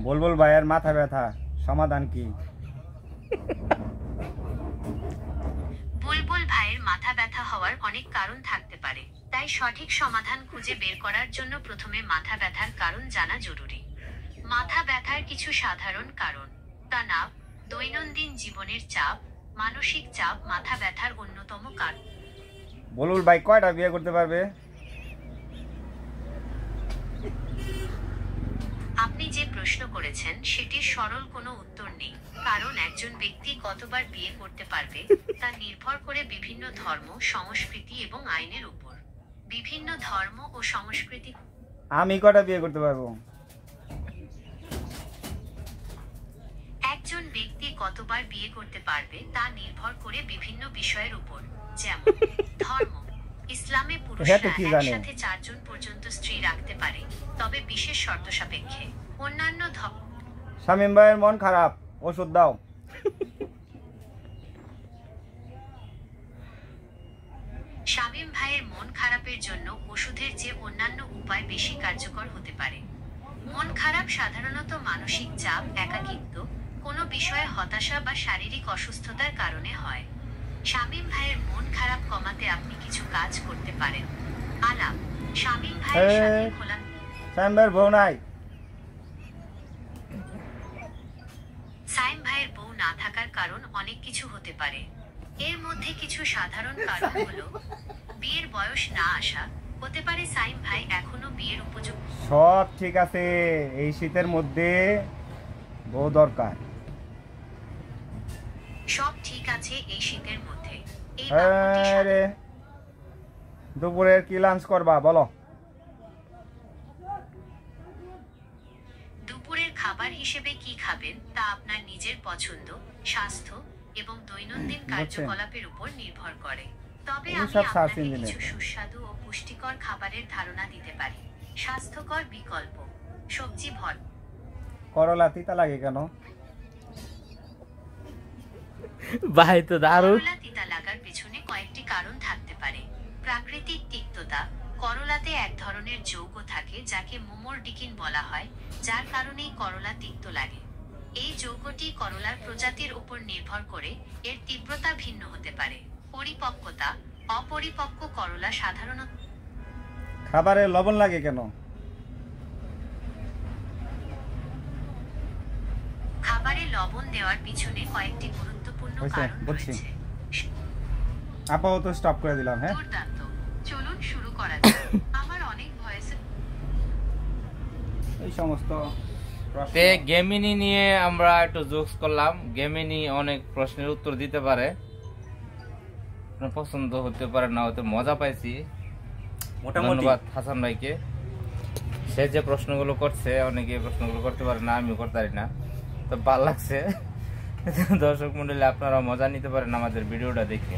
বুলবুল ভাইয়ের মাথা ব্যথা সমাধান কি? বুলবুল ভাইয়ের মাথা ব্যথা হওয়ার অনেক কারণ থাকতে পারে, তাই সঠিক সমাধান খুঁজে বের করার জন্য প্রথমে মাথা ব্যথার কারণ জানা জরুরি। মাথা ব্যথার কিছু সাধারণ কারণ: তনাব, দৈনন্দিন জীবনের চাপ, মানসিক চাপ মাথা ব্যথার অন্যতম কারণ। বুলবুল ভাই কয়টা বিয়ে করতে পারবে? আপনি যে প্রশ্ন করেছেন সেটির সরল কোনো উত্তর নেই, কারণ একজন ব্যক্তি কতবার বিয়ে করতে পারবে তা নির্ভর করে বিভিন্ন ধর্ম, সংস্কৃতি এবং আইনের উপর। বিভিন্ন ধর্ম ও সংস্কৃতি। আমি কয়টা বিয়ে করতে পারবো? একজন ব্যক্তি কতবার বিয়ে করতে পারবে তা নির্ভর করে বিভিন্ন বিষয়ের উপর, যেমন ধর্ম। ইসলামে পুরুষরা একসাথে 4 জন পর্যন্ত স্ত্রী রাখতে পারে, তবে বিশেষ শর্ত সাপেক্ষে। অন্যান্য শামীম ভাইয়ের মন খারাপ, ওষুধ দাও। শামীম ভাইয়ের মন খারাপের জন্য ওষুধের চেয়ে অন্যান্য উপায় বেশি কার্যকর হতে পারে। মন খারাপ সাধারণত মানসিক চাপ, একাকিত্ব, কোনো বিষয়ে হতাশা বা শারীরিক অসুস্থতার কারণে হয়। শামীম ভাইয়ের মন খারাপ কমাতে আপনি কিছু কাজ করতে পারেন। আলাপ। শামীম ভাইয়ের সাথে খোলা। শামীম ভাইয়ের বউ নাই। শামীম ভাইয়ের বউ না থাকার কারণ অনেক কিছু হতে পারে। এর মধ্যে কিছু সাধারণ কারণ হলো: বিয়ের বয়স না আসা, হতে পারে শামীম ভাই এখনো বিয়ের উপযুক্ত। সব ঠিক আছে, এই শীতের মধ্যে বউ দরকার। সব ঠিক আছে এই শীতের মধ্যে। দুপুরের কি লাঞ্চ করবা বলো? দুপুরের খাবার হিসেবে কি খাবেন তা আপনার নিজের পছন্দ, স্বাস্থ্য এবং দৈনন্দিন কার্যকলাপের উপর নির্ভর করে। তবে আমি আপনাকে কিছু সুস্বাদু ও পুষ্টিকর খাবারের ধারণা দিতে পারি। স্বাস্থ্যকর বিকল্প: সবজি ভর। করলা তিতা লাগে কেন? ভাই তো দারুণ। করলা তিতা লাগার পেছনে কয়েকটি কারণ থাকতে পারে। প্রাকৃতিক তিক্ততা: করলাতে এক ধরনের যৌগ থাকে যাকে মোমোরডিকিন বলা হয়, যার কারণেই করলা তিক্ত লাগে। এই যৌগটি করলার প্রজাতির উপর নির্ভর করে এর তীব্রতা ভিন্ন হতে পারে। পরিপক্কতা: অপরিপক্ক করলা সাধারণত। খাবারে লবণ লাগে কেন? খাবারে লবণ দেওয়ার পিছনে কয়েকটি গুরুত্বপূর্ণ কারণ রয়েছে। আপাতত স্টপ করে দিলাম। হ্যাঁ, দুর্দান্ত। চলুন শুরু করা যাক। আমার অনেক ভয়েসে এই সমস্ত গেমিনি নিয়ে আমরা একটু জোকস করলাম। গেমিনি অনেক প্রশ্নের উত্তর দিতে পারে, পছন্দ হতে পারে না হতে, মজা পাইছি। ধন্যবাদ হাসান ভাইকে। সে যে প্রশ্নগুলো করছে, অনেকে প্রশ্নগুলো করতে পারে না, আমিও করতে পারি না, তো ভালো লাগছে। দর্শক মন্ডলী, আপনারা মজা নিতে পারেন আমাদের ভিডিওটা দেখে।